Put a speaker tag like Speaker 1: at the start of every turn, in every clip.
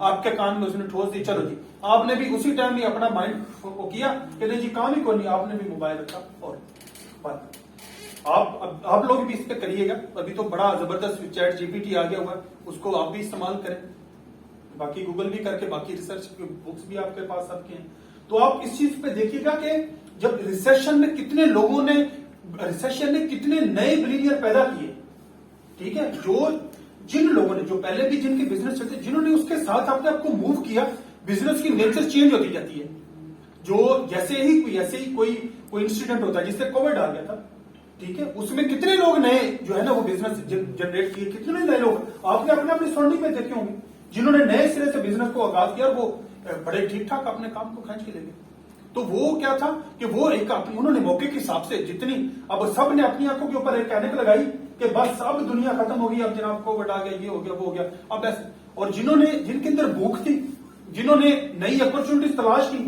Speaker 1: آپ کے کان میں اس نے ٹھوس دی, چلو جی آپ نے بھی اسی ٹائم ہی اپنا مائنڈ وہ کیا کہ نہیں جی کام ہی کوئی نہیں, آپ نے بھی موبائل رکھا اور بات. آپ لوگ بھی اس پہ کریے گا. ابھی تو بڑا زبردست چیٹ جی پی ٹی آ گیا ہوا, اس کو آپ بھی استعمال کریں, باقی گوگل بھی کر کے باقی ریسرچ بکس بھی آپ کے پاس سب کے ہیں. تو آپ اس چیز پہ دیکھیے گا کہ جب ریسیشن میں کتنے لوگوں نے, ریسیشن نے کتنے نئے بلینئر پیدا کیے, ٹھیک ہے, جو جن لوگوں نے جو پہلے بھی جن کے بزنس چلتے جنہوں نے اس کے ساتھ اپنے آپ کو موو کیا, بزنس کی نیچر چینج ہوتی جاتی ہے. جو جیسے ہی کوئی انسیڈنٹ ہوتا ہے, جس سے کووڈ آ گیا تھا, ٹھیک ہے, اس میں کتنے لوگ نئے جو ہے نا وہ بزنس جنریٹ کیے, کتنے نئے لوگ آپ نے اپنی سرونڈنگ میں دیکھے ہوں گے جنہوں نے نئے سرے سے بزنس کو آغاز کیا اور وہ بڑے ٹھیک ٹھاک اپنے کام کو کھینچ کے لے گئے. تو وہ کیا تھا کہ وہ ایک انہوں نے موقع کے حساب سے جتنی, اب سب نے اپنی آنکھوں کے اوپر ایک اینک لگائی کہ بس اب دنیا ختم ہو گئی, اب جناب کووڈ آ گیا, یہ ہو گیا, وہ ہو گیا, اب ایسے. اور جن کے اندر بھوک تھی, جنہوں نے نئی اپرچونٹیز تلاش کی,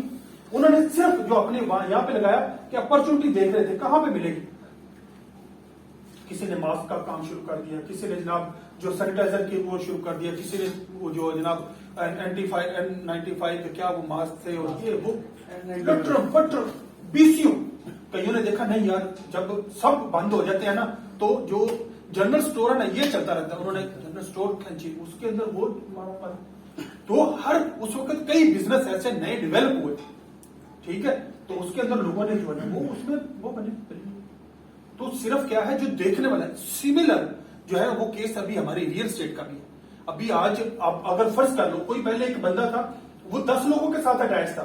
Speaker 1: انہوں نے صرف جو اپنے یہاں پہ لگایا کہ اپرچونٹی دیکھ رہے تھے کہاں پہ ملے گی. کسی نے ماسک کا کام شروع کر دیا, کسی نے جناب جو سینیٹائزر کی وہ شروع کر دیا, کسی نے وہ جو جناب N95 کیا وہ ماسک تھے اور یہ وہ لٹر بٹر بیسیوں. کئیوں نے دیکھا نہیں یار جب سب بند ہو جاتے ہیں نا تو جو جنرل سٹور ہے نا یہ چلتا رہتا ہے, انہوں نے جنرل سٹور کھینچی, اس کے اندر وہ مارا. تو ہر اس وقت کئی بزنس ایسے نئے ڈیولپ ہوئے, ٹھیک ہے, تو اس کے اندر لوگوں نے جو ہے وہ اس میں وہ بنے. تو صرف کیا ہے جو دیکھنے والا ہے, سملر جو ہے وہ کیس ابھی ہماری ریئل اسٹیٹ کا بھی ہے. ابھی آج آپ اگر فرض کر لو کوئی پہلے ایک بندہ تھا وہ 10 لوگوں کے ساتھ اٹیچ تھا,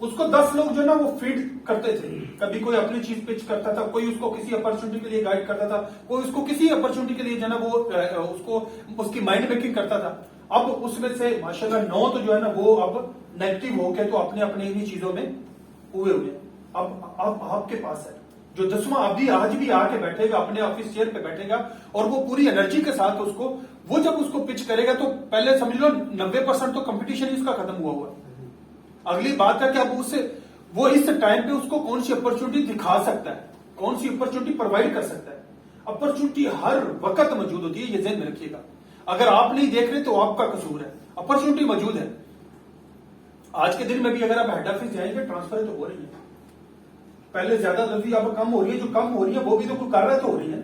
Speaker 1: اس کو 10 لوگ جو ہے نا وہ فیڈ کرتے تھے, کبھی کوئی اپنی چیز پچ کرتا تھا, کوئی اس کو کسی اپرچونٹی کے لیے گائیڈ کرتا تھا, کوئی اس کو کسی اپرچونٹی کے لیے جو ہے نا وہ اس کی مائنڈ میکنگ کرتا تھا. اب اس میں سے ماشاءاللہ 9 تو جو ہے نا وہ اب نیگیٹو ہو کے تو اپنے انہی چیزوں میں ہوئے. اب آپ کے پاس ہے جو 10واں ابھی آج بھی آ کے بیٹھے گا اپنے آفس چیئر پہ بیٹھے گا اور وہ پوری انرجی کے ساتھ اس کو وہ جب اس کو پچ کرے گا تو پہلے سمجھ لو 90% تو کمپٹیشن اس کا ختم ہوا ہوا. اگلی بات ہے کہ اب اس سے وہ اس ٹائم پہ اس کو کون سی اپرچونٹی دکھا سکتا ہے, کون سی اپرچونٹی پرووائڈ کر سکتا ہے. اپرچونٹی ہر وقت موجود ہوتی ہے, یہ ذہن میں رکھیے گا. اگر آپ نہیں دیکھ رہے تو آپ کا قصور ہے, اپرچونٹی موجود ہے. آج کے دن میں بھی اگر آپ ہیڈ آفس جائیں گے ٹرانسفر تو ہو رہی ہے, پہلے زیادہ جلدی اب کم ہو رہی ہے, جو کم ہو رہی ہے وہ بھی تو کوئی کر رہا تو ہو رہی ہے,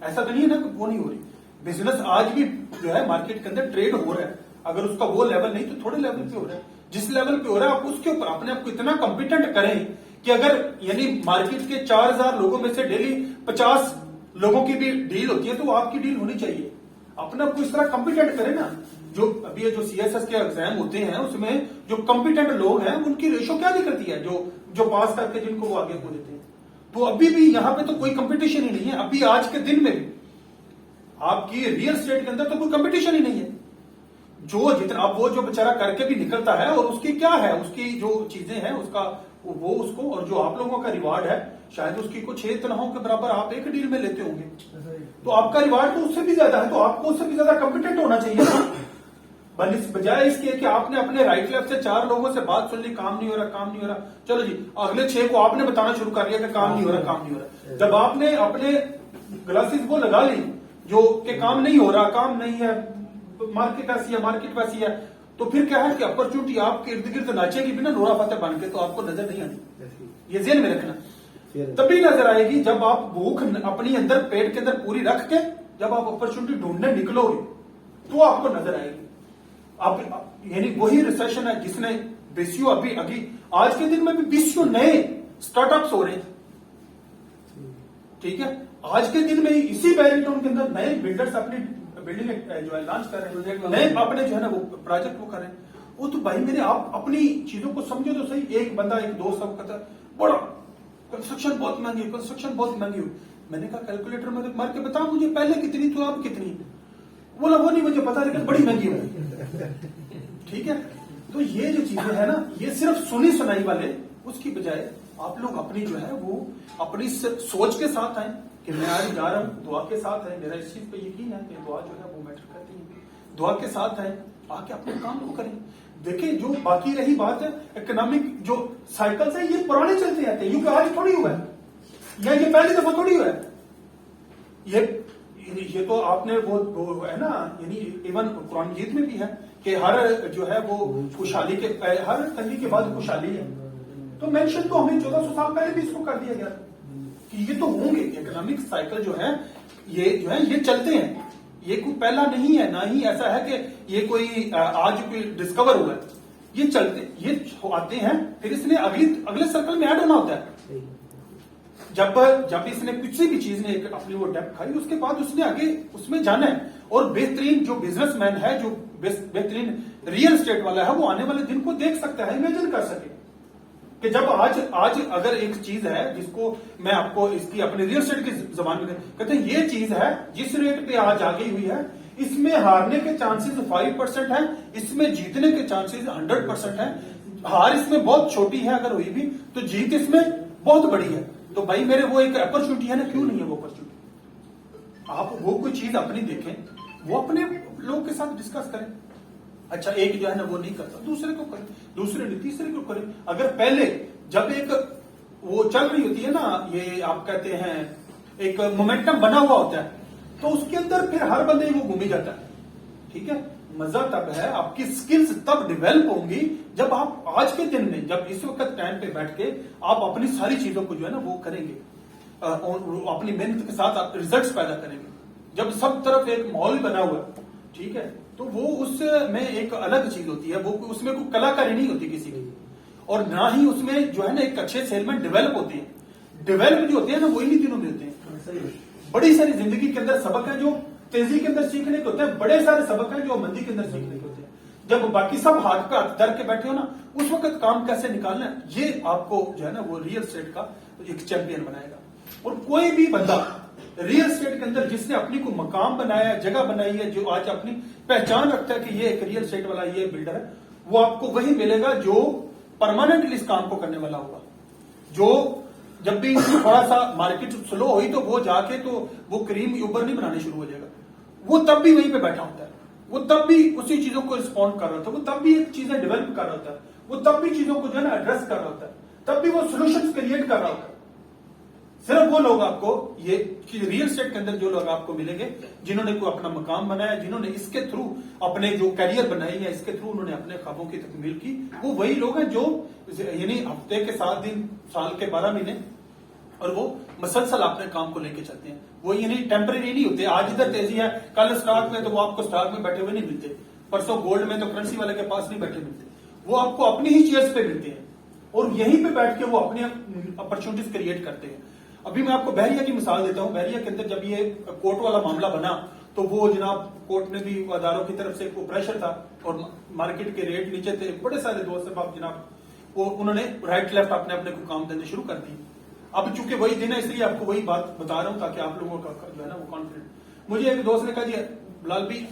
Speaker 1: ایسا تو نہیں ہے نا کہ وہ نہیں ہو رہی. بزنس آج بھی جو ہے مارکیٹ کے اندر ٹریڈ ہو رہا ہے, اگر اس کا وہ لیول نہیں تو تھوڑے لیول پہ ہو رہا ہے. جس لیول پہ ہو رہا ہے آپ اس کے اوپر اپنے آپ کو اتنا کمپیٹنٹ کریں کہ اگر یعنی مارکیٹ کے 4000 لوگوں میں سے ڈیلی 50 لوگوں کی بھی ڈیل ہوتی ہے تو آپ کی ڈیل ہونی چاہیے. اپنے آپ کو اس طرح کمپیٹنٹ کریں نا. جو ابھی جو سی ایس ایس کے ایگزام ہوتے ہیں اس میں جو کمپیٹنٹ لوگ ہیں ان کی ریشو کیا نکلتی ہے, جو پاس کر کے جن کو وہ آگے کو دیتے ہیں. تو ابھی بھی یہاں پہ تو کوئی کمپٹیشن ہی نہیں ہے. ابھی آج کے دن میں بھی آپ کی ریئل اسٹیٹ کے اندر تو کوئی کمپٹیشن ہی نہیں ہے. جو جتنا اب وہ جو بیچارہ کر کے بھی نکلتا ہے اور اس کی کیا ہے, اس کی جو چیزیں ہیں اس کا وہ اس کو, اور جو آپ لوگوں کا ریوارڈ ہے شاید اس کی کچھ 6 تنخواہوں کے برابر آپ ایک ڈیل میں لیتے ہوں گے, تو آپ کا ریوارڈ تو اس سے بھی زیادہ ہے. تو آپ کو اس سے بھی زیادہ کمپیٹنٹ ہونا چاہیے بجائے اس کے کہ آپ نے اپنے رائٹ لیفٹ سے 4 لوگوں سے بات سن لی, کام نہیں ہو رہا, کام نہیں ہو رہا, چلو جی اگلے 6 کو آپ نے بتانا شروع کر دیا کہ کام نہیں ہو رہا, کام نہیں ہو رہا. جب آپ نے اپنے گلاسز وہ لگا لی جو کہ کام نہیں ہو رہا, کام نہیں ہے, مارکیٹ ایسی ہے, مارکیٹ ویسی ہے, تو پھر کیا ہے کہ اپرچونٹی آپ کے ارد گرد ناچے گی بھی نا نورا فتح بن کے, تو آپ کو نظر نہیں آنی. یہ ذہن میں رکھنا. تبھی نظر آئے گی جب آپ بھوک اپنی اندر پیٹ کے اندر پوری رکھ کے جب آپ اپرچونٹی ڈھونڈنے نکلو گے تو آپ کو نظر آئے گی. آپ یعنی وہی ریسیشن ہے جس نے بیسیو ابھی آج کے دن میں بھی بیسیو نئے اسٹارٹ اپس ہو رہے ہیں, ٹھیک ہے. آج کے دن میں اسی بیری ٹاؤن کے اندر نئے بلڈرز اپنی بلڈنگ جو ہے لانچ کر رہے ہیں, نئے اپنے جو ہے نا وہ پروجیکٹ وہ کر رہے ہیں. وہ تو بھائی میرے آپ اپنی چیزوں کو سمجھو تو صحیح. ایک بندہ ایک دوست سب کہتا ہے بڑا کنسٹرکشن بہت مہنگی, کنسٹرکشن بہت مہنگی ہوئی. میں نے کہا کیلکولیٹر میں مار کے بتا مجھے پہلے کتنی تو اب کتنی. بولا وہ نہیں مجھے پتا لیکن بڑی مہنگی ہوئی, ٹھیک ہے. تو یہ جو چیزیں ہیں نا یہ صرف سنی سنائی والے, اس کی بجائے آپ لوگ اپنی جو ہے وہ اپنی سوچ کے ساتھ آئیں کہ میں آج جا رہا ہوں, دعا کے ساتھ ہے, میرا اس چیز پہ یقین ہے کہ دعا جو ہے وہ میٹر کرتی ہے. دعا کے ساتھ ہے, آ کے اپنے کام کو کریں. دیکھیں جو باقی رہی بات ہے اکنامک جو سائیکلز ہیں یہ پرانے چلتے رہتے ہیں, یہ آج تھوڑی ہوا ہے یا یہ پہلی دفعہ تھوڑی ہوا ہے. یہ تو آپ نے وہ ہے نا، یعنی ایون قرآن مجید میں بھی ہے کہ ہر جو ہے وہ خوشحالی کے ہر تنگی کے بعد خوشحالی ہے. تو مینشن تو ہمیں 1400 سال پہلے بھی اس کو کر دیا گیا کہ یہ تو ہوں گے. اکنامک سائیکل جو ہے یہ چلتے ہیں، یہ کوئی پہلا نہیں ہے، نہ ہی ایسا ہے کہ یہ کوئی آج کوئی ڈسکور ہوا ہے. یہ چلتے یہ آتے ہیں، پھر اس نے اگلے سرکل میں ایڈ ہونا ہوتا ہے. جب اس نے کسی بھی چیز نے اپنی وہ ڈیپتھ کھائی، اس کے بعد اس نے آگے اس میں جانا ہے. اور بہترین جو بزنس مین ہے، جو بہترین ریئل اسٹیٹ والا ہے، وہ آنے والے دن کو دیکھ سکتا ہے، امیجن کر سکے کہ جب آج اگر ایک چیز ہے جس کو میں آپ کو اس کی اپنے ریئل اسٹیٹ کی زبان میں کہتے ہیں، یہ چیز ہے جس ریٹ پہ آج آ گئی ہوئی ہے، اس میں ہارنے کے چانسز 5% ہیں، اس میں جیتنے کے چانسز 100% ہیں. ہار اس میں بہت چھوٹی ہے اگر ہوئی بھی، تو جیت اس میں بہت بڑی ہے. تو بھائی میرے وہ ایک اپرچونٹی ہے نا، کیوں نہیں ہے وہ اپرچونٹی؟ آپ وہ کوئی چیز اپنی دیکھیں، وہ اپنے لوگ کے ساتھ ڈسکس کریں. اچھا ایک جو ہے نا وہ نہیں کرتا، دوسرے کو کرے، دوسرے نے تیسرے کو کرے. اگر پہلے جب ایک وہ چل رہی ہوتی ہے نا، یہ آپ کہتے ہیں ایک مومنٹم بنا ہوا ہوتا ہے، تو اس کے اندر پھر ہر بندے وہ گھومی جاتا ہے. ٹھیک ہے، مزہ تب ہے، آپ کی سکلز تب ڈیولپ ہوں گی جب آپ آج کے دن میں، جب اس وقت ٹائم پہ بیٹھ کے آپ اپنی ساری چیزوں کو جو ہے نا وہ کریں گے، اپنی محنت کے ساتھ آپ ریزلٹس پیدا کریں گے. جب سب طرف ایک ماحول بنا ہوا ہے، ٹھیک ہے، تو وہ اس میں ایک الگ چیز ہوتی ہے. وہ اس میں کوئی کلاکاری نہیں ہوتی کسی کی، اور نہ ہی اس میں جو ہے نا ایک اچھے سیلمین ڈیولپ ہوتے ہیں. ڈیولپ جو ہوتے ہیں نا وہ انہی دنوں میں ہوتے ہیں. بڑی ساری زندگی کے اندر سبق ہیں جو تیزی کے اندر سیکھنے کے ہوتے ہیں، بڑے سارے سبق ہیں جو مندی کے اندر سیکھنے کے ہوتے ہیں. جب باقی سب ہاتھ پہ ہاتھ دھر کے بیٹھے ہو نا، اس وقت کام کیسے نکالنا ہے، یہ آپ کو جو ہے نا وہ ریئل اسٹیٹ کا ایک چیمپئن بنائے گا. اور کوئی بھی بندہ ریئل اسٹیٹ کے اندر جس نے اپنی کو مقام بنایا ہے، جگہ بنائی ہے، جو آج اپنی پہچان رکھتا ہے کہ یہ ایک ریئل اسٹیٹ والا یہ بلڈر ہے، وہ آپ کو وہی ملے گا جو پرماننٹلی اس کام کو کرنے والا ہوگا. جو جب بھی تھوڑا سا مارکیٹ سلو ہوئی تو وہ جا کے تو وہ کریم اوبر نہیں بنانے شروع ہو جائے گا. وہ تب بھی وہیں پہ بیٹھا ہوتا ہے، وہ تب بھی اسی چیزوں کو رسپونڈ کر رہا ہوتا ہے، وہ تب بھی چیزیں ڈیولپ کر رہا ہوتا ہے، وہ تب بھی چیزوں کو جو ہے نا ایڈریس کر رہا ہوتا ہے، تب بھی وہ سولوشنز کریٹ کر رہا ہوتا ہے. صرف وہ لوگ آپ کو یہ ریئل اسٹیٹ کے اندر جو لوگ آپ کو ملیں گے جنہوں نے کوئی اپنا مقام بنایا، جنہوں نے اس کے تھرو اپنے جو کیریئر بنائی ہے، اس کے تھرو انہوں نے اپنے خوابوں کی تکمیل کی، وہ وہی لوگ ہیں جو یعنی ہفتے کے 7 دن، سال کے 12 مہینے، اور وہ مسلسل اپنے کام کو لے کے چلتے ہیں. وہ یعنی ٹیمپرری نہیں ہوتے. آج ادھر تیزی ہے، کل اسٹاک میں، تو وہ آپ کو اسٹاک میں بیٹھے ہوئے نہیں ملتے. پرسوں گولڈ میں تو کرنسی والے کے پاس نہیں بیٹھے ملتے. وہ آپ کو اپنی ہی چیئرز پہ ملتے ہیں، اور یہیں پہ بیٹھ کے وہ اپنی اپرچونٹیز کریٹ کرتے ہیں. ابھی میں آپ کو بحریہ کی مثال دیتا ہوں. بحریہ کے اندر جب یہ کورٹ والا معاملہ بنا تو وہ جناب کورٹ میں بھی اداروں کی طرف سے کوئی پریشر تھا، اور مارکیٹ کے ریٹ نیچے تھے. بڑے سارے دوست صاحب جناب وہ انہوں نے رائٹ لیفٹ اپنے اپنے کو کام دھندے شروع کر دیے. اب چونکہ وہی دن ہے، اس لیے آپ کو وہی بات بتا رہا ہوں تاکہ آپ لوگوں کا جو ہے نا وہ کانفیڈنٹ. مجھے ایک دوست نے کہا جی بلال بھی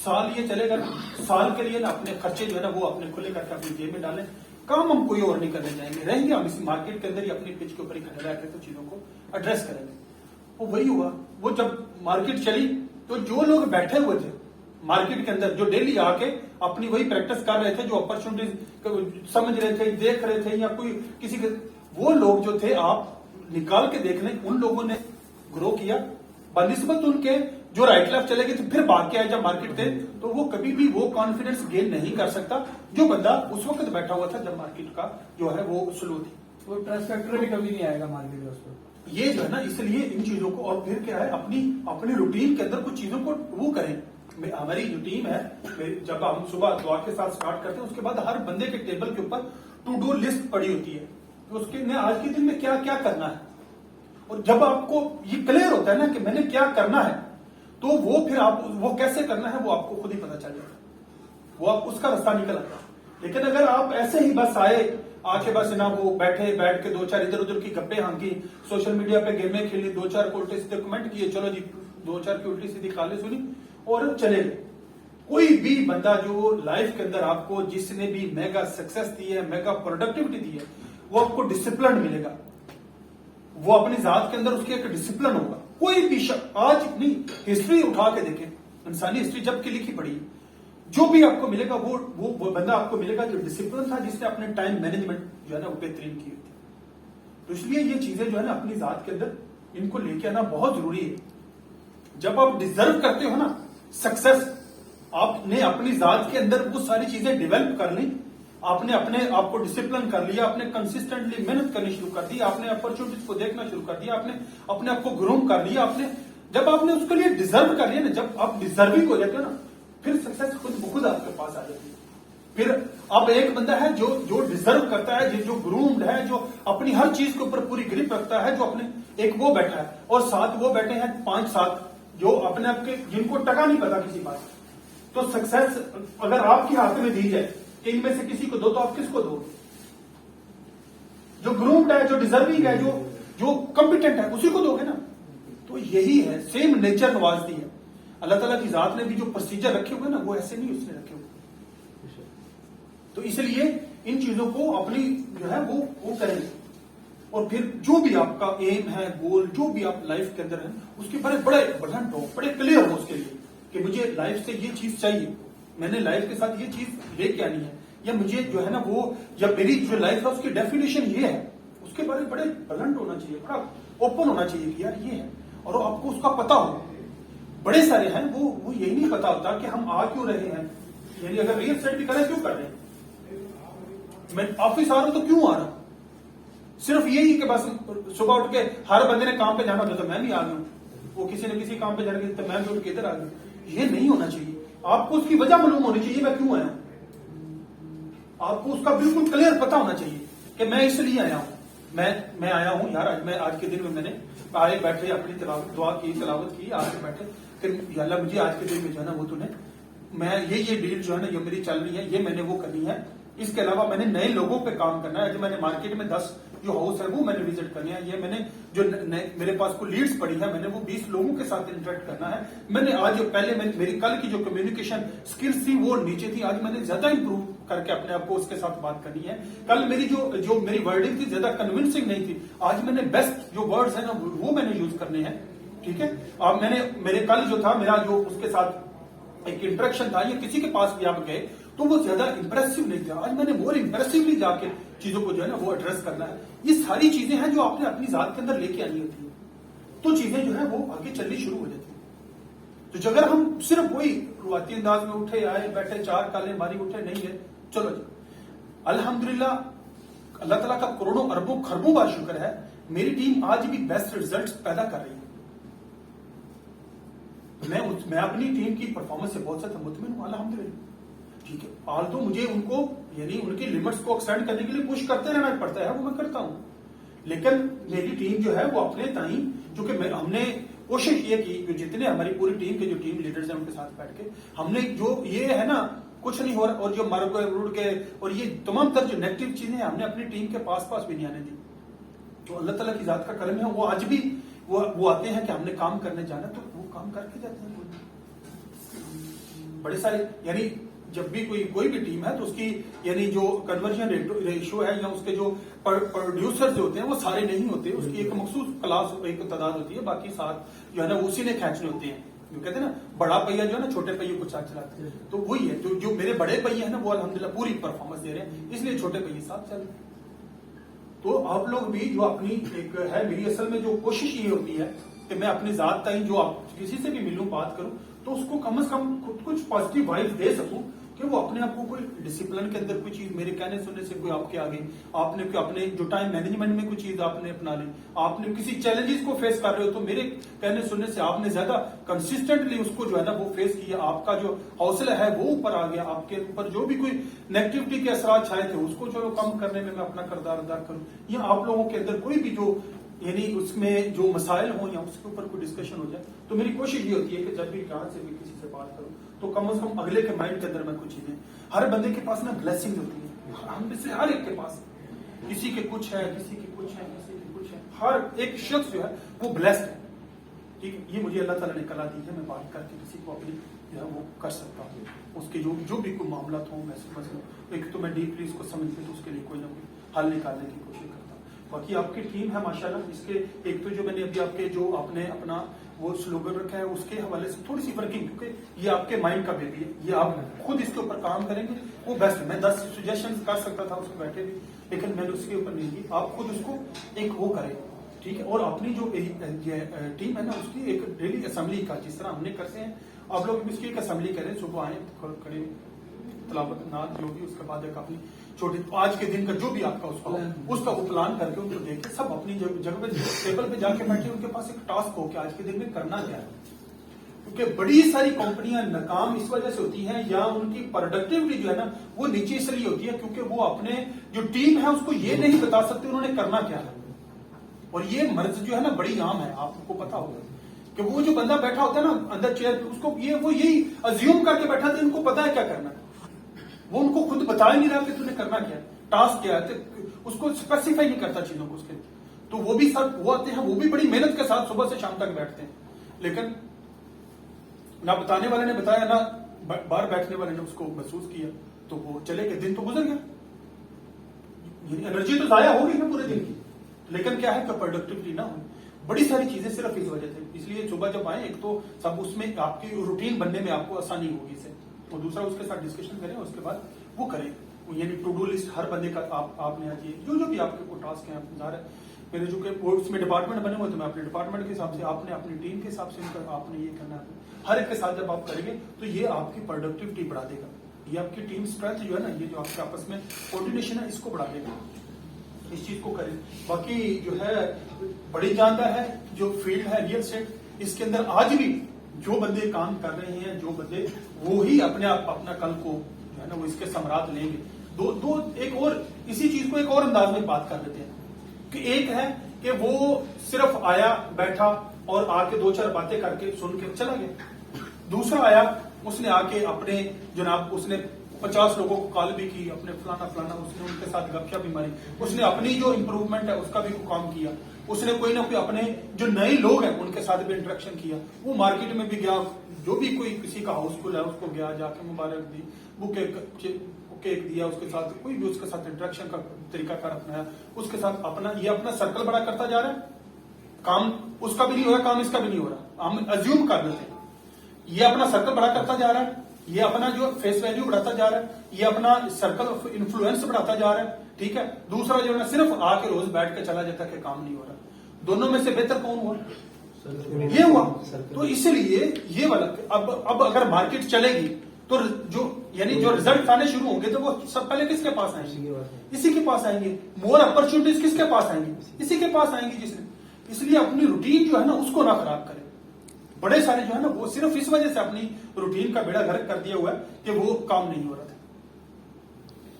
Speaker 1: سال یہ چلے گا، سال کے لیے نا اپنے خرچے جو ہے نا وہ اپنے کھلے کر کے اپنی جیب میں ڈالیں، کام ہم کوئی اور نہیں کرنے جائیں گے، رہیں گے ہم اس مارکیٹ کے اندر ہی اپنی پچ کے اوپر ہی کھڑے رہ کے تو چیزوں کو ایڈریس کریں گے. وہ وہی ہوا. وہ جب مارکیٹ چلی تو جو لوگ بیٹھے ہوئے تھے مارکیٹ کے اندر، جو ڈیلی آ کے اپنی وہی پریکٹس کر رہے تھے، جو اپرچونٹیز سمجھ رہے تھے، دیکھ رہے تھے، یا کوئی کسی کے، وہ لوگ جو تھے آپ نکال کے دیکھ لیں، ان لوگوں نے گرو کیا بنسبت ان کے جو رائٹ لیفٹ چلے گئے تھے پھر بھاگ کے آئے جب مارکیٹ تھے. تو وہ کبھی بھی وہ کانفیڈنس گین نہیں کر سکتا جو بندہ اس وقت بیٹھا ہوا تھا جب مارکیٹ کا جو ہے وہ سلو تھی.
Speaker 2: وہ ٹرسٹ فیکٹر بھی کبھی نہیں آئے گا مارکیٹ میں اس کو.
Speaker 1: یہ جو ہے نا، اس لیے ان چیزوں کو، اور پھر کیا ہے اپنی روٹین کے اندر کچھ چیزوں کو وہ کریں. ہماری جو ٹیم ہے، جب ہم صبح دعا کے ساتھ سٹارٹ کرتے ہیں، اس کے بعد ہر بندے کے ٹیبل کے اوپر ٹو ڈو لسٹ پڑی ہوتی ہے کہ اس کے آج کے دن میں کیا کیا کرنا ہے. اور جب آپ کو یہ کلیئر ہوتا ہے نا کہ میں نے کیا کرنا ہے، تو وہ پھر آپ وہ کیسے کرنا ہے وہ آپ کو خود ہی پتا چل جائے گا، وہ آپ اس کا راستہ نکل آتا ہے. لیکن اگر آپ ایسے ہی بس آئے آ کے بس نا وہ بیٹھ کے 2-4 ادھر ادھر کی گپے ہانکی، سوشل میڈیا پہ گیمیں کھیلی، 2-4 کو الٹے سیدھے کمنٹ کیے، چلو جی 2-4 کی الٹی سیدھی خالے سنی اور چلے گئے. کوئی بھی بندہ جو لائف کے اندر آپ کو جس نے بھی میگا سکسیس دی ہے، میگا پروڈکٹیوٹی دی ہے، وہ آپ کو ڈسپلن ملے گا. وہ اپنی ذات کے اندر اس کی ایک ڈسپلن ہوگا. کوئی بھی آج نہیں، ہسٹری اٹھا کے دیکھیں، انسانی ہسٹری جب کی لکھی پڑی، جو بھی آپ کو ملے گا وہ بندہ آپ کو ملے گا جو ڈسپلن تھا، جس نے اپنے ٹائم مینجمنٹ جو ہے نا وہ بہترین کی ہوئی تھی. تو اس لیے یہ چیزیں جو ہے نا اپنی ذات کے اندر ان کو لے کے آنا بہت ضروری ہے. جب آپ ڈیزرو کرتے ہو نا سکسیس، آپ نے اپنی ذات کے اندر وہ ساری چیزیں ڈیولپ کر لی، آپ نے اپنے آپ کو ڈسپلن کر لیا، آپ نے کنسسٹنٹلی محنت کرنی شروع کر دی، آپ نے اپرچونیٹیز کو دیکھنا شروع کر دیا، آپ نے اپنے آپ کو گروم کر لیا، آپ نے جب آپ نے اس کے لیے ڈیزرو کر لیا نا، جب آپ ڈیزرونگ ہو جاتے ہو نا، پھر سکسیس خود بخود آپ کے پاس آ جاتی ہے. پھر اب ایک بندہ ہے جو ڈیزرو کرتا ہے، جو گرومڈ ہے، جو اپنی ہر چیز کے اوپر پوری گرپ رکھتا ہے، جو اپنے ایک وہ بیٹھا ہے اور ساتھ وہ بیٹھے ہیں 5-7 جو اپنے آپ کے جن کو ٹکا نہیں پتا کسی بات. تو سکسیس اگر آپ کے ہاتھ میں دی جائے کہ ان میں سے کسی کو دو تو آپ کس کو دو؟ جو گرومڈ ہے، جو ڈیزرونگ ہے، جو کمپیٹنٹ ہے، اسی کو دو گے نا. تو یہی ہے، سیم نیچر نوازتی ہے. اللہ تعالیٰ کی ذات نے بھی جو پروسیجر رکھے ہوئے نا، وہ ایسے نہیں اس نے رکھے ہوئے. تو اس لیے ان چیزوں کو اپنی جو ہے وہ کریں، اور پھر جو بھی آپ کا ایم ہے، گول، جو بھی آپ لائف کے اندر ہیں، اس کے بارے بڑے بلند ہو، بڑے کلیئر ہو اس کے لیے کہ مجھے لائف سے یہ چیز چاہیے، میں نے لائف کے ساتھ یہ چیز لے کے آنی ہے، یا مجھے جو ہے نا وہ، یا میری جو لائف ہے اس کی ڈیفینیشن یہ ہے. اس کے بارے بڑے بلند ہونا چاہیے، بڑا اوپن ہونا چاہیے کہ یار یہ ہے، اور آپ کو اس کا پتا ہو. بڑے سارے ہیں وہ یہی نہیں پتا ہوتا کہ ہم آ کیوں رہے ہیں، یعنی اگر ریل اسٹیٹ بھی کریں کیوں کر رہے ہیں، میں آفس آ رہا ہوں تو کیوں آ رہا ہوں. صرف یہی کہ بس صبح اٹھ کے ہر بندے نے کام پہ جانا ہوتا تو میں بھی آ گیا ہوں، وہ کسی نے کسی کام پہ جانا تو میں بھی اٹھ کے ادھر آ گیا. یہ نہیں ہونا چاہیے. آپ کو اس کی وجہ معلوم ہونی چاہیے میں کیوں آیا ہوں. آپ کو اس کا بالکل کلیئر پتا ہونا چاہیے کہ میں اس لیے آیا ہوں. میں آیا ہوں یار، آج کے دن میں نے آئے بیٹھے اپنی دعا کی، تلاوت کی، آ کے بیٹھے کہ یا اللہ مجھے آج کے دن میں جو ہے نا وہ تو نے میں یہ ڈیل جو ہے نا یہ میری چل رہی ہے، یہ میں نے وہ کرنی ہے. اس کے علاوہ میں نے نئے لوگوں پہ کام کرنا ہے. جو میں نے مارکیٹ میں 10 جو ہاؤس ہے وہ میں نے وزٹ کرنی ہے. یہ میں نے جو میرے پاس کو لیڈز پڑی ہے، میں نے وہ 20 لوگوں کے ساتھ انٹریکٹ کرنا ہے. میں نے آج پہلے میری کل کی جو کمیونیکیشن سکلز تھی وہ نیچے تھی، آج میں نے زیادہ امپروو کر کے اپنے آپ کو اس کے ساتھ بات کرنی ہے. کل میری جو میری ورڈنگ تھی زیادہ کنونسنگ نہیں تھی، آج میں نے بیسٹ جو ورڈز ہیں نا وہ میں نے یوز کرنے ہیں. ٹھیک ہے. اب میرے کل جو تھا میرا جو اس کے ساتھ ایک انٹریکشن تھا، یہ کسی کے پاس بھی آپ گئے تو وہ زیادہ امپریسو نہیں تھا. آج میں نے مور امپریسولی جا کے چیزوں کو جو ہے نا وہ ایڈریس کرنا ہے. یہ ساری چیزیں ہیں جو آپ نے اپنی ذات کے اندر لے کے آنی ہوتی ہیں، تو چیزیں جو ہے وہ آگے چلنی شروع ہو جاتی ہیں. تو اگر ہم صرف وہی روایتی انداز میں اٹھے آئے بیٹھے 4 کالے ماری اٹھے نہیں ہے، چلو جی الحمدللہ اللہ تعالیٰ کا کروڑوں اربوں خربوں بار شکر ہے، میری ٹیم آج بھی بیسٹ ریزلٹس پیدا کر رہی ہے. میں اپنی ٹیم کی پرفارمنس سے بہت زیادہ مطمئن ہوں الحمدللہ. ٹھیک ہے. آل تو مجھے ان کو یعنی ان کی لمٹس کو ایکسٹینڈ کرنے کے لیے پش کرتے رہنا پڑتا ہے، وہ میں کرتا ہوں. لیکن میری ٹیم جو ہے وہ اپنے تائیں، چونکہ ہم نے کوشش یہ کی کہ جتنے ہماری پوری ٹیم کے جو ٹیم لیڈرز ہیں ان کے ساتھ بیٹھ کے ہم نے جو یہ ہے نا کچھ نہیں ہو رہا، اور جو روڈ کے اور یہ تمام تر جو نیگیٹو چیزیں ہیں ہم نے اپنی ٹیم کے پاس بھی نہیں آنے دی. تو اللہ تعالیٰ کی ذات کا کرم ہے، وہ آج بھی وہ آتے ہیں کہ ہم نے کام کرنے جانا تو وہ کام کر کے جاتے ہیں. بڑے سارے یعنی جب بھی کوئی بھی ٹیم ہے تو اس کی یعنی جو کنورژن ریشو ہے یا اس کے جو پروڈیوسر جو ہوتے ہیں وہ سارے نہیں ہوتے. اس کی ایک مخصوص کلاس ایک تعداد ہوتی ہے، باقی ساتھ جو ہے نا اسی نے کھینچنے ہوتے ہیں. جو کہتے ہیں نا بڑا پہیا جو ہے نا چھوٹے پہیے کو ساتھ چلاتے ہیں، تو وہی ہے جو میرے بڑے پہیے ہیں نا وہ الحمدللہ پوری پرفارمنس دے رہے ہیں، اس لیے چھوٹے پہیے ساتھ چل رہے ہیں. تو آپ لوگ بھی جو اپنی ایک ہے، میری اصل میں جو کوشش یہ ہوتی ہے کہ میں اپنی ذات تائیں جو آپ کسی سے بھی ملوں بات کروں تو اس کو کم از کم کچھ پازیٹیو وائب دے سکوں کہ وہ اپنے آپ کو کوئی ڈسپلن کے اندر کوئی چیز میرے کہنے سننے سے کوئی آپ کے آگے آپ نے اپنے جو ٹائم مینجمنٹ میں کوئی چیز آپ نے اپنا لی، آپ نے کسی چیلنجز کو فیس کر رہے ہو تو میرے کہنے سننے سے آپ نے زیادہ کنسسٹنٹلی اس کو جو ہے نا وہ فیس کیا، آپ کا جو حوصلہ ہے وہ اوپر آ گیا، آپ کے اوپر جو بھی کوئی نیگیٹیوٹی کے اثرات چھائے تھے اس کو جو کم کرنے میں اپنا کردار ادا کروں، یا آپ لوگوں کے اندر کوئی بھی جو یعنی اس میں جو مسائل ہوں یا اس کے اوپر کوئی ڈسکشن ہو جائے تو میری کوشش یہ ہوتی ہے کہ جب بھی کہاں سے بھی کسی سے بات کروں تو کم از کم اگلے کے مائنڈ کے اندر میں کچھ چیزیں، ہر بندے کے پاس نا بلیسنگ ہوتی ہے، ہم میں سے ہر ایک کے پاس کسی کے کچھ ہے، کسی کے کچھ ہے، کسی کے کچھ ہے، ہر ایک شخص جو ہے وہ بلیسڈ ہے. ٹھیک ہے. یہ مجھے اللہ تعالیٰ نے کلا دی ہے، میں بات کر کے کسی کو اپنی جو ہے وہ کر سکتا ہوں. اس کے جو بھی کوئی معاملات ہوں میں سمجھ لوں، ایک تو میں ڈیپلی اس کو سمجھ کے تو اس کے لیے کوئی نہ کوئی حل نکالنے کی کوشش کرتا ہوں. باقی آپ کی ٹیم ہے ماشاءاللہ. اس کے ایک تو جو میں نے ابھی آپ کے جو آپ نے اپنا وہ سلوگن رکھا ہے اس کے حوالے سے تھوڑی سی ورکنگ، کیونکہ یہ آپ کے مائنڈ کا بیبی ہے، یہ آپ خود اس کے اوپر کام کریں گے وہ بیسٹ ہے. میں 10 سجیشن کر سکتا تھا اس کو بیٹھے بھی، لیکن میں نے اس کے اوپر نہیں کی. آپ خود اس کو ایک وہ کریں ٹھیک ہے. اور اپنی جو ٹیم ہے نا اس کی ایک ڈیلی اسمبلی کا جس طرح ہم نے کرتے ہیں آپ لوگ بھی اس کی ایک اسمبلی کریں. صبح آئیں کھڑے تلاوت نعت جو بھی اس کے بعد ایک اپنی چھوٹی آج کے دن کا جو بھی آپ کا اس کا وہ پلان کر کے ان کو دیکھیں. سب اپنی جگہ پہ ٹیبل پہ جا کے بیٹھے ان کے پاس ایک ٹاسک ہو کہ آج کے دن میں کرنا کیا ہے. کیونکہ بڑی ساری کمپنیاں ناکام اس وجہ سے ہوتی ہیں یا ان کی پروڈکٹیوٹی جو ہے نا وہ نیچے اس لیے ہوتی ہے کیونکہ وہ اپنے جو ٹیم ہے اس کو یہ نہیں بتا سکتے انہوں نے کرنا کیا ہے. اور یہ مرض جو ہے نا بڑی عام ہے, آپ کو پتا ہوگا کہ وہ جو بندہ بیٹھا ہوتا ہے نا اندر چیئر پہ اس کو وہ یہی ازیوم کر کے بیٹھا تھا ان کو پتا ہے کیا کرنا ہے. وہ ان کو خود بتا ہی نہیں رہا کہ تم نے کرنا کیا ہے, ٹاسک کیا ہے, اس کو اسپیسیفائی نہیں کرتا چیزوں کو اس کے. تو وہ بھی سب وہ آتے ہیں, وہ بھی بڑی محنت کے ساتھ صبح سے شام تک بیٹھتے ہیں, لیکن نہ بتانے والے نے بتایا نہ باہر بیٹھنے والے نے اس کو محسوس کیا, تو وہ چلے گئے, دن تو گزر گیا. انرجی تو ضائع ہو گئی نا پورے دن کی, لیکن کیا ہے کہ پروڈکٹیوٹی نہ ہوئی. بڑی ساری چیزیں صرف اس وجہ سے. اس لیے صبح جب آئیں ایک تو سب اس میں آپ کی روٹین بننے میں آپ کو آسانی ہوگی سے, اور دوسرا اس کے ساتھ ڈسکشن کریں, اس کے بعد وہ کریں. یعنی ٹو ڈو لسٹ ہر بندے کا آپ نے آج جو بھی آپ کے ٹاسک ہیں ظاہر ہے میرے جو کہ اس میں ڈپارٹمنٹ بنے ہوئے تو میں اپنے ڈپارٹمنٹ کے حساب سے, آپ نے اپنی ٹیم کے حساب سے آپ نے یہ کرنا ہے. ہر ایک کے ساتھ جب آپ کریں گے تو یہ آپ کی پروڈکٹیوٹی بڑھا دے گا. یہ آپ کی ٹیم اسٹرینتھ جو ہے نا, یہ جو آپ کے آپس میں کوآرڈینیشن ہے اس کو بڑھا دے گا. اس چیز کو کریں. باقی جو ہے بڑی جاندار ہے جو فیلڈ ہے ریئل اسٹیٹ, اس کے اندر آج بھی جو بندے کام کر رہے ہیں, جو بندے وہی اپنے آپ اپنا کل کو جو ہے نا وہ اس کے ثمرات لیں گے. دو ایک اور اسی چیز کو ایک اور انداز میں بات کر لیتے ہیں کہ ایک ہے کہ وہ صرف آیا بیٹھا اور آ کے دو چار باتیں کر کے سن کے چلا گیا. دوسرا آیا اس نے آ کے اپنے جناب اس نے 50 لوگوں کو کال بھی کی, اپنے فلانا اس نے ان کے ساتھ گپشا بھی ماری, اس نے اپنی جو امپروومنٹ ہے اس کا بھی کام کیا, اس نے کوئی نہ کوئی اپنے جو نئے لوگ ہیں ان کے ساتھ بھی انٹریکشن کیا. وہ مارکیٹ میں بھی گیا, جو بھی کوئی کسی کا ہاؤس فل ہے اس کو گیا, جا کے مبارک دی, وہ کیک دیا, اس کے ساتھ کوئی بھی اس کے ساتھ انٹریکشن کا طریقہ کار اپنایا, اس کے ساتھ اپنا یہ اپنا سرکل بڑا کرتا جا رہا ہے. کام اس کا بھی نہیں ہو رہا, کام اس کا بھی نہیں ہو رہا, ہم ازیوم کر لیتے ہیں. یہ اپنا سرکل بڑا کرتا جا رہا ہے, یہ اپنا جو فیس ویلیو بڑھاتا جا رہا ہے, یہ اپنا سرکل آف انفلوئنس بڑھاتا جا رہا ہے. ٹھیک ہے. دوسرا جو ہے صرف آ کے روز بیٹھ کے چلا جاتا ہے کہ کام نہیں ہو رہا. دونوں میں سے بہتر کون ہوا؟ یہ ہوا. تو اس لیے یہ والا اب اگر مارکیٹ چلے گی تو جو یعنی جو ریزلٹ آنے شروع ہوں گے تو وہ سب پہلے کس کے پاس آئیں گے؟ اسی کے پاس آئیں گے. مور اپرچونیٹیز کس کے پاس آئیں گی؟ اسی کے پاس آئیں گی جس نے. اس لیے اپنی روٹین جو ہے نا اس کو نہ خراب کرے. بڑے سارے جو ہے نا وہ صرف اس وجہ سے اپنی روٹین کا بیڑا گرک کر دیا ہوا ہے کہ وہ کام نہیں ہو رہا تھا.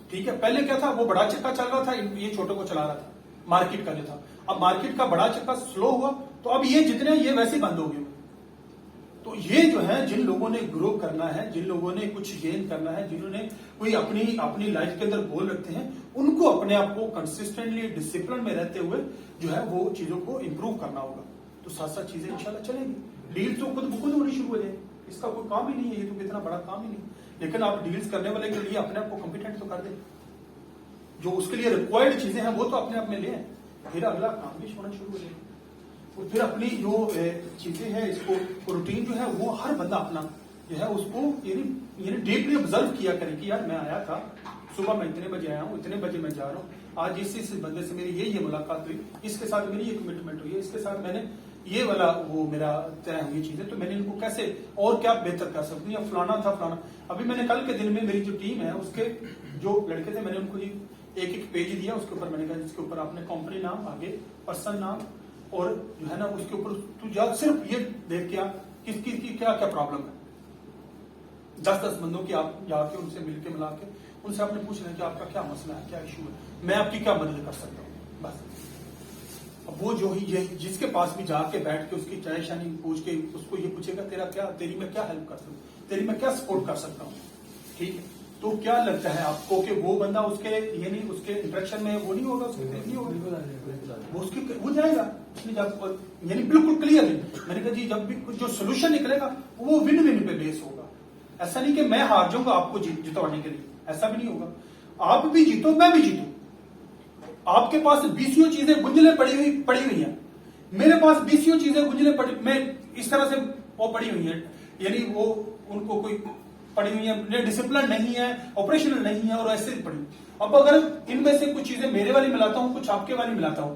Speaker 1: ٹھیک ہے. پہلے کیا تھا, وہ بڑا چکا چل رہا تھا, یہ چھوٹے کو چلا رہا تھا, مارکیٹ کا جو تھا. اب مارکیٹ کا بڑا چکا سلو ہوا تو اب یہ جتنے یہ ویسے بند ہو گئے. تو یہ جو ہے جن لوگوں نے گرو کرنا ہے, جن لوگوں نے کچھ گین کرنا ہے, جنہوں نے کوئی اپنی لائف کے اندر گول رکھتے ہیں, ان کو اپنے آپ کو کنسسٹنٹلی ڈسپلن میں رہتے ہوئے جو ہے وہ چیزوں کو امپروو کرنا ہوگا. تو ساتھ ساتھ چیزیں انشاءاللہ چلیں گی. ڈیل تو خود بخود ہونی شروع ہو جائے, اس کا کوئی کام ہی نہیں ہے, یہ تو اتنا بڑا کام ہی نہیں. لیکن آپ ڈیلز کرنے والے کے لیے اپنے آپ کو کمپیٹنٹ تو کر دیں, جو اس کے لیے ریکوائرڈ چیزیں ہیں وہ تو اپنے آپ میں لیں, پھر اگلا کام بھی ہونا شروع ہو جائے. اور پھر اپنی جو چیزیں ہیں اس کو روٹین جو ہے وہ ہر بندہ اپنا جو ہے اس کو یعنی ڈیپلی آبزرو کیا کرے کہ یار میں آیا تھا صبح, میں اتنے بجے آیا ہوں, اتنے بجے میں جا رہا ہوں, آج اس بندے سے میری یہ ملاقات ہوئی, اس کے ساتھ میری یہ کمٹمنٹ ہوئی ہے, اس کے ساتھ میں نے یہ والا وہ میرا طے ہوئی چیزیں, تو میں نے ان کو کیسے اور کیا بہتر کر سکتی ہوں, یا فلانا تھا فلانا. ابھی میں نے کل کے دن میں میری جو ٹیم ہے اس کے جو لڑکے تھے میں نے ان کو ایک پیج دیا, اس کے اوپر میں نے کہا جس کے اوپر آپ نے کمپنی نام, آگے پرسن نام, اور جو ہے نا اس کے اوپر تو صرف یہ دیکھ کے کس کی کیا پرابلم ہے. 10 بندوں کی آپ جا کے ان سے مل کے ملا کے ان سے آپ نے پوچھنا ہے کہ آپ کا کیا مسئلہ ہے, کیا ایشو ہے, میں آپ کی کیا مدد کر سکتا ہوں. بس اب وہ جو جس کے پاس بھی جا کے بیٹھ کے اس کی چائے شانی پوچھ کے اس کو یہ پوچھے گا تیری میں کیا ہیلپ کر سکتا ہوں, تیری میں کیا سپورٹ کر سکتا ہوں. ٹھیک ہے. تو کیا لگتا ہے آپ کو کہ وہ بندہ اس کے یعنی اس کے انٹریکشن میں وہ نہیں ہوگا, وہ جائے گا یعنی بالکل کلیئر ہے. میں نے کہا جی جب بھی جو سولوشن نکلے گا وہ ون ون پہ بیس ہوگا. ایسا نہیں کہ میں ہار جاؤں گا آپ کو جتوانے کے لیے, ایسا بھی نہیں ہوگا. آپ بھی جیتو میں بھی جیتوں. آپ کے پاس 20 چیزیں گنجلیں پڑی ہوئی ہیں, میرے پاس 20 چیزیں گنجلیں میں اس طرح سے وہ پڑی ہوئی ہیں, یعنی وہ ان کو کوئی پڑی ہوئی ہیں, ڈسپلن نہیں ہے, آپریشنل نہیں ہے, اور ایسے پڑی. اب اگر ان میں سے کچھ چیزیں میرے والی ملاتا ہوں, کچھ آپ کے والی ملاتا ہوں,